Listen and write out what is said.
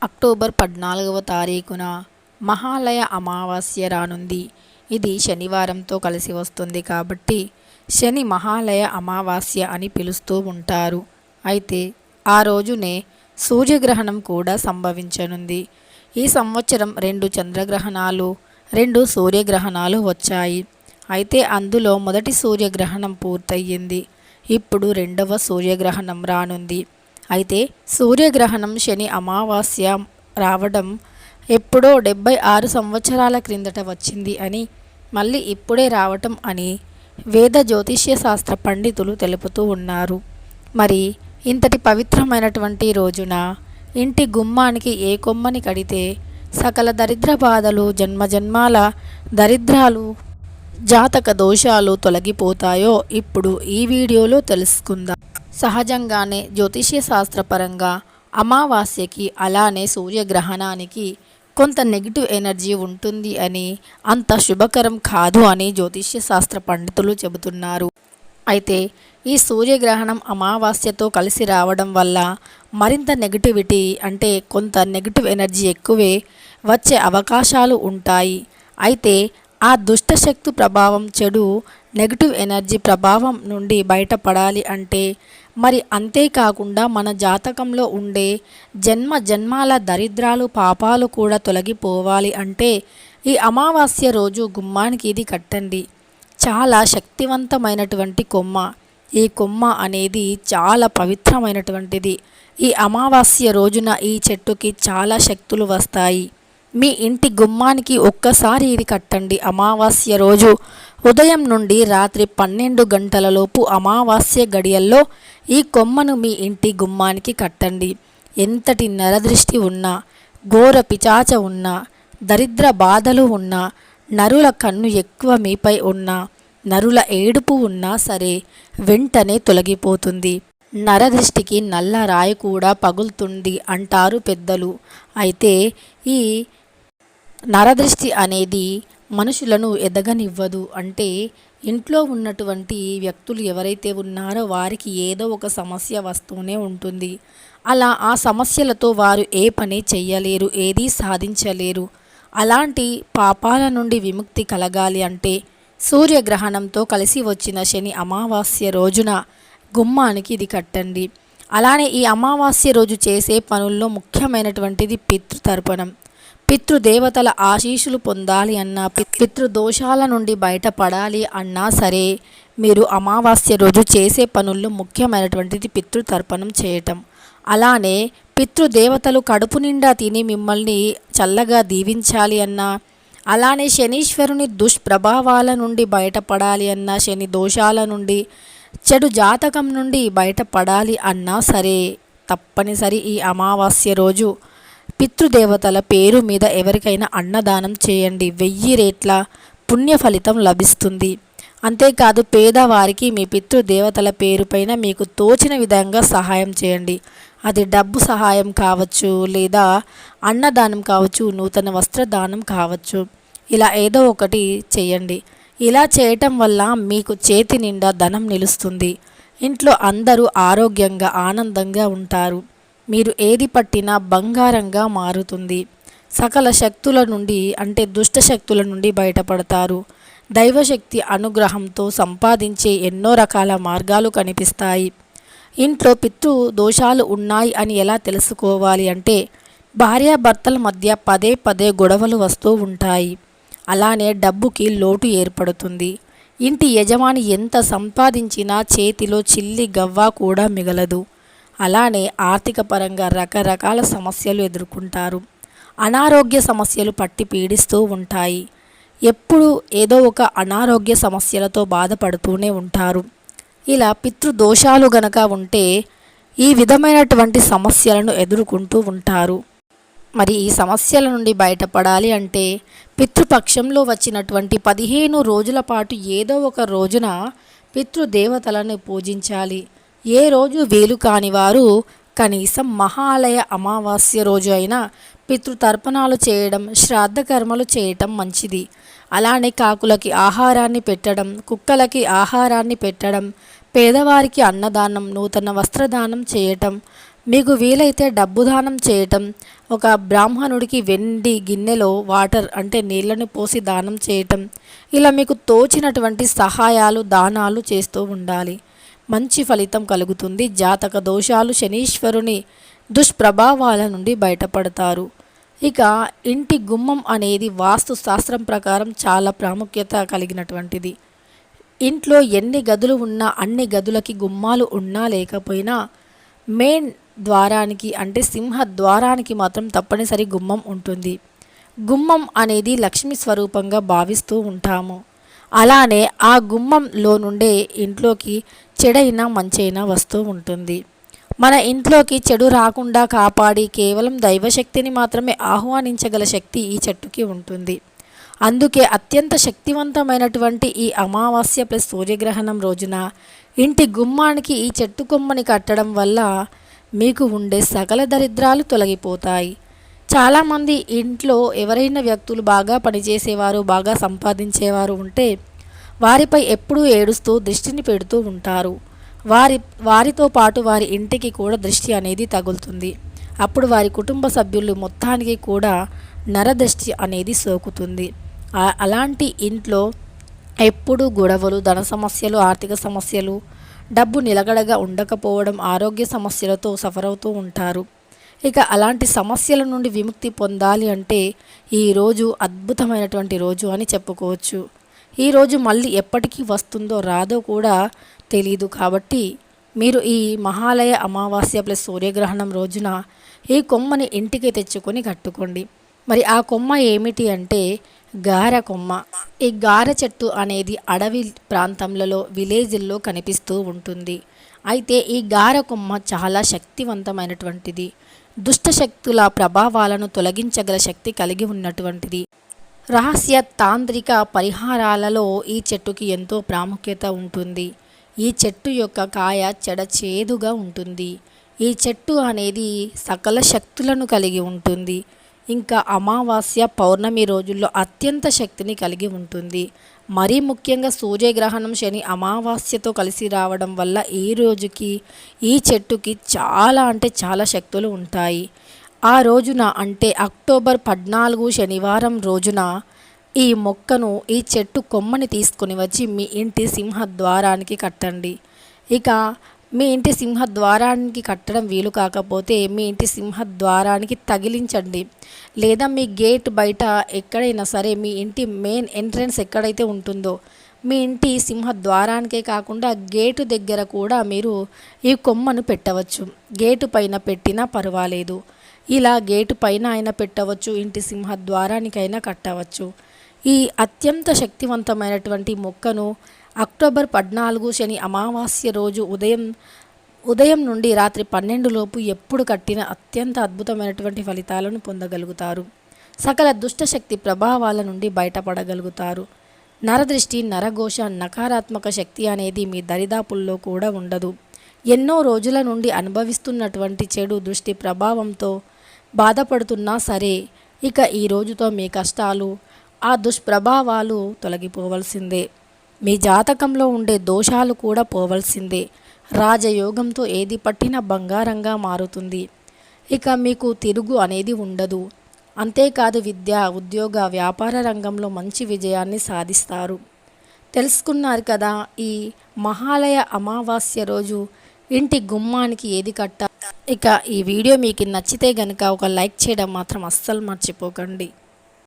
October 14వ తారీఖున మహాలయ అమావాస్య రానుంది. ఇది శనివారంతో కలిసి వస్తుంది కాబట్టి శని మహాలయ అమావాస్య అని పిలుస్తూ ఉంటారు. అయితే ఆ రోజునే సూర్యగ్రహణం కూడా సంభవించనుంది. ఈ సంవత్సరం 2 చంద్రగ్రహణాలు 2 సూర్యగ్రహణాలు వచ్చాయి. అయితే అందులో మొదటి సూర్యగ్రహణం పూర్తయింది. ఇప్పుడు రెండవ సూర్యగ్రహణం రానుంది. అయితే సూర్యగ్రహణం శని అమావాస్య రావడం ఎప్పుడో 76 సంవత్సరాల క్రిందట వచ్చింది అని, మళ్ళీ ఇప్పుడే రావటం అని వేద జ్యోతిష్య శాస్త్ర పండితులు తెలుపుతూ ఉన్నారు. మరి ఇంతటి పవిత్రమైనటువంటి రోజున ఇంటి గుమ్మానికి ఏ కొమ్మని కడితే సకల దరిద్ర బాధలు, జన్మజన్మాల దరిద్రాలు, జాతక దోషాలు తొలగిపోతాయో ఇప్పుడు ఈ వీడియోలో తెలుసుకుందాం. సహజంగానే జ్యోతిష్య శాస్త్రపరంగా అమావాస్యకి అలానే సూర్యగ్రహణానికి కొంత నెగిటివ్ ఎనర్జీ ఉంటుంది అని, అంత శుభకరం కాదు అని జ్యోతిష్య శాస్త్ర పండితులు చెబుతున్నారు. అయితే ఈ సూర్యగ్రహణం అమావాస్యతో కలిసి రావడం వల్ల మరింత నెగిటివిటీ, అంటే కొంత నెగిటివ్ ఎనర్జీ ఎక్కువే వచ్చే అవకాశాలు ఉంటాయి. అయితే ఆ దుష్టశక్తి ప్రభావం, చెడు నెగిటివ్ ఎనర్జీ ప్రభావం నుండి బయటపడాలి అంటే, మరి అంతేకాకుండా మన జాతకంలో ఉండే జన్మ జన్మాల దరిద్రాలు, పాపాలు కూడా తొలగిపోవాలి అంటే ఈ అమావాస్య రోజు గుమ్మానికి ఇది కట్టండి. చాలా శక్తివంతమైనటువంటి కొమ్మ. ఈ కొమ్మ అనేది చాలా పవిత్రమైనటువంటిది. ఈ అమావాస్య రోజున ఈ చెట్టుకి చాలా శక్తులు వస్తాయి. మీ ఇంటి గుమ్మానికి ఒక్కసారి ఇది కట్టండి. అమావాస్య రోజు ఉదయం నుండి రాత్రి 12 గంటలలోపు అమావాస్య గడియల్లో ఈ కొమ్మను మీ ఇంటి గుమ్మానికి కట్టండి. ఎంతటి నరదృష్టి ఉన్నా, ఘోర పిచాచ ఉన్నా, దరిద్ర బాధలు ఉన్నా, నరుల కన్ను ఎక్కువ మీపై ఉన్నా, నరుల ఏడుపు ఉన్నా సరే వెంటనే తొలగిపోతుంది. నరదృష్టికి నల్ల రాయి కూడా పగులుతుంది అంటారు పెద్దలు. అయితే ఈ నరదృష్టి అనేది మనుషులను ఎదగనివ్వదు. అంటే ఇంట్లో ఉన్నటువంటి వ్యక్తులు ఎవరైతే ఉన్నారో వారికి ఏదో ఒక సమస్య వస్తూనే ఉంటుంది. అలా ఆ సమస్యలతో వారు ఏ పని చెయ్యలేరు, ఏదీ సాధించలేరు. అలాంటి పాపాల నుండి విముక్తి కలగాలి అంటే సూర్యగ్రహణంతో కలిసి వచ్చిన శని అమావాస్య రోజున గుమ్మానికి ఇది కట్టండి. అలానే ఈ అమావాస్య రోజు చేసే పనుల్లో ముఖ్యమైనటువంటిది పితృతర్పణం. పితృదేవతల ఆశీస్సులు పొందాలి అన్నా, పితృదోషాల నుండి బయటపడాలి అన్నా సరే మీరు అమావాస్య రోజు చేసే పనుల్లో ముఖ్యమైనటువంటిది పితృతర్పణం చేయటం. అలానే పితృదేవతలు కడుపు నిండా తిని మిమ్మల్ని చల్లగా దీవించాలి అన్నా, అలానే శనీశ్వరుని దుష్ప్రభావాల నుండి బయటపడాలి అన్నా, శని దోషాల నుండి, చెడు జాతకం నుండి బయటపడాలి అన్నా సరే తప్పనిసరి ఈ అమావాస్య రోజు పితృదేవతల పేరు మీద ఎవరికైనా అన్నదానం చేయండి. 1000 రెట్ల పుణ్య ఫలితం లభిస్తుంది. అంతేకాదు పేదవారికి మీ పితృదేవతల పేరుపైన మీకు తోచిన విధంగా సహాయం చేయండి. అది డబ్బు సహాయం కావచ్చు, లేదా అన్నదానం కావచ్చు, నూతన వస్త్రదానం కావచ్చు. ఇలా ఏదో ఒకటి చేయండి. ఇలా చేయటం వల్ల మీకు చేతి నిండా ధనం నిలుస్తుంది. ఇంట్లో అందరూ ఆరోగ్యంగా ఆనందంగా ఉంటారు. మీరు ఏది పట్టినా బంగారంగా మారుతుంది. సకల శక్తుల నుండి, అంటే దుష్ట శక్తుల నుండి బయటపడతారు. దైవశక్తి అనుగ్రహంతో సంపాదించే ఎన్నో రకాల మార్గాలు కనిపిస్తాయి. ఇంట్లో పితృ దోషాలు ఉన్నాయి అని ఎలా తెలుసుకోవాలి అంటే, భార్యాభర్తల మధ్య పదే పదే గొడవలు వస్తూ ఉంటాయి. అలానే డబ్బుకి లోటు ఏర్పడుతుంది. ఇంటి యజమాని ఎంత సంపాదించినా చేతిలో చిల్లి గవ్వ కూడా మిగలదు. అలానే ఆర్థిక పరంగా రకరకాల సమస్యలు ఎదుర్కొంటారు. అనారోగ్య సమస్యలు పట్టి పీడిస్తూ ఉంటాయి. ఎప్పుడు ఏదో ఒక అనారోగ్య సమస్యలతో బాధపడుతూనే ఉంటారు. ఇలా పితృదోషాలు గనక ఉంటే ఈ విధమైనటువంటి సమస్యలను ఎదుర్కొంటూ ఉంటారు. మరి ఈ సమస్యల నుండి బయటపడాలి అంటే పితృపక్షంలో వచ్చినటువంటి 15 రోజుల పాటు ఏదో ఒక రోజున పితృదేవతలను పూజించాలి. ఏ రోజు వీలు కాని వారు కనీసం మహాలయ అమావాస్య రోజు అయినా పితృతర్పణాలు చేయడం, శ్రాద్ధ కర్మలు చేయటం మంచిది. అలానే కాకులకి ఆహారాన్ని పెట్టడం, కుక్కలకి ఆహారాన్ని పెట్టడం, పేదవారికి అన్నదానం, నూతన వస్త్రదానం చేయటం, మీకు వీలైతే డబ్బు దానం చేయటం, ఒక బ్రాహ్మణుడికి వెండి గిన్నెలో వాటర్ అంటే నీళ్లను పోసి దానం చేయటం, ఇలా మీకు తోచినటువంటి సహాయాలు దానాలు చేస్తూ ఉండాలి. మంచి ఫలితం కలుగుతుంది. జాతక దోషాలు, శనీశ్వరుని దుష్ప్రభావాల నుండి బయటపడతారు. ఇక ఇంటి గుమ్మం అనేది వాస్తు శాస్త్రం ప్రకారం చాలా ప్రాముఖ్యత కలిగినటువంటిది. ఇంట్లో ఎన్ని గదులు ఉన్నా అన్ని గదులకి గుమ్మాలు ఉన్నా లేకపోయినా మెయిన్ ద్వారానికి అంటే సింహ ద్వారానికి మాత్రం తప్పనిసరి గుమ్మం ఉంటుంది. గుమ్మం అనేది లక్ష్మి స్వరూపంగా భావిస్తూ ఉంటాము. అలానే ఆ గుమ్మంలో నుండే ఇంట్లోకి చెడైనా మంచైనా వస్తూ ఉంటుంది. మన ఇంట్లోకి చెడు రాకుండా కాపాడి కేవలం దైవశక్తిని మాత్రమే ఆహ్వానించగల శక్తి ఈ చెట్టుకి ఉంటుంది. అందుకే అత్యంత శక్తివంతమైనటువంటి ఈ అమావాస్య ప్లస్ సూర్యగ్రహణం రోజున ఇంటి గుమ్మానికి ఈ చెట్టు కొమ్మని కట్టడం వల్ల మీకు ఉండే సకల దరిద్రాలు తొలగిపోతాయి. చాలామంది ఇంట్లో ఎవరైనా వ్యక్తులు బాగా పనిచేసేవారు, బాగా సంపాదించేవారు ఉంటే వారిపై ఎప్పుడూ ఏడుస్తూ దృష్టిని పెడుతూ ఉంటారు. వారితో పాటు వారి ఇంటికి కూడా దృష్టి అనేది తగులుతుంది. అప్పుడు వారి కుటుంబ సభ్యులు మొత్తానికి కూడా నరదృష్టి అనేది సోకుతుంది. అలాంటి ఇంట్లో ఎప్పుడు గొడవలు, ధన సమస్యలు, ఆర్థిక సమస్యలు, డబ్బు నిలకడగా ఉండకపోవడం, ఆరోగ్య సమస్యలతో సఫర్ అవుతూ ఉంటారు. ఇక అలాంటి సమస్యల నుండి విముక్తి పొందాలి అంటే ఈరోజు అద్భుతమైనటువంటి రోజు అని చెప్పుకోవచ్చు. ఈరోజు మళ్ళీ ఎప్పటికీ వస్తుందో రాదో కూడా తెలీదు. కాబట్టి మీరు ఈ మహాలయ అమావాస్య ప్లస్ సూర్యగ్రహణం రోజున ఈ కొమ్మని ఇంటికి తెచ్చుకొని కట్టుకోండి. మరి ఆ కొమ్మ ఏమిటి అంటే గార కొమ్మ. ఈ గార చెట్టు అనేది అడవి ప్రాంతంలో విలేజ్ల్లో కనిపిస్తూ ఉంటుంది. అయితే ఈ గార కొమ్మ చాలా శక్తివంతమైనటువంటిది. దుష్ట శక్తుల ప్రభావాలను తొలగించగల శక్తి కలిగి ఉన్నటువంటిది. రహస్య తాంత్రిక పరిహారాలలో ఈ చెట్టుకి ఎంతో ప్రాముఖ్యత ఉంటుంది. ఈ చెట్టు యొక్క కాయ చెడచేదుగా ఉంటుంది. ఈ చెట్టు అనేది సకల శక్తులను కలిగి ఉంటుంది. ఇంకా అమావాస్య, పౌర్ణమి రోజుల్లో అత్యంత శక్తిని కలిగి ఉంటుంది. మరీ ముఖ్యంగా సూర్యగ్రహణం, శని అమావాస్యతో కలిసి రావడం వల్ల ఈ రోజుకి ఈ చెట్టుకి చాలా అంటే చాలా శక్తులు ఉంటాయి. ఆ రోజున అంటే అక్టోబర్ 14 శనివారం రోజున ఈ మొక్కను, ఈ చెట్టు కొమ్మని తీసుకొని వచ్చి మీ ఇంటి సింహద్వారానికి కట్టండి. ఇక మీ ఇంటి సింహద్వారానికి కట్టడం వీలు కాకపోతే మీ ఇంటి సింహద్వారానికి తగిలించండి. లేదా మీ గేట్ బయట ఎక్కడైనా సరే మీ ఇంటి మెయిన్ ఎంట్రన్స్ ఎక్కడైతే ఉంటుందో మీ ఇంటి సింహద్వారానికే కాకుండా గేటు దగ్గర కూడా మీరు ఈ కొమ్మను పెట్టవచ్చు. గేటు పైన పెట్టినా పర్వాలేదు. ఇలా గేటు పైన అయినా పెట్టవచ్చు, ఇంటి సింహద్వారానికైనా కట్టవచ్చు. ఈ అత్యంత శక్తివంతమైనటువంటి మొక్కను అక్టోబర్ 14 శని అమావాస్య రోజు ఉదయం నుండి రాత్రి 12 లోపు ఎప్పుడు కట్టిన అత్యంత అద్భుతమైనటువంటి ఫలితాలను పొందగలుగుతారు. సకల దుష్టశక్తి ప్రభావాల నుండి బయటపడగలుగుతారు. నరదృష్టి, నరఘోష, నకారాత్మక శక్తి అనేది మీ దరిదాపుల్లో కూడా ఉండదు. ఎన్నో రోజుల నుండి అనుభవిస్తున్నటువంటి చెడు దృష్టి ప్రభావంతో బాధపడుతున్నా సరే ఇక ఈ రోజుతో మీ కష్టాలు, ఆ దుష్ప్రభావాలు తొలగిపోవలసిందే. మీ జాతకంలో ఉండే దోషాలు కూడా పోవలసిందే. రాజయోగంతో ఏది పట్టినా బంగారంగా మారుతుంది. ఇక మీకు తిరుగు అనేది ఉండదు. అంతేకాదు విద్య, ఉద్యోగ, వ్యాపార రంగంలో మంచి విజయాన్ని సాధిస్తారు. తెలుసుకున్నారు కదా ఈ మహాలయ అమావాస్య రోజు ఇంటి గుమ్మానికి ఏది కట్టాలి. ఇక ఈ వీడియో మీకు నచ్చితే గనుక ఒక లైక్ చేయడం మాత్రం అస్సలు మర్చిపోకండి.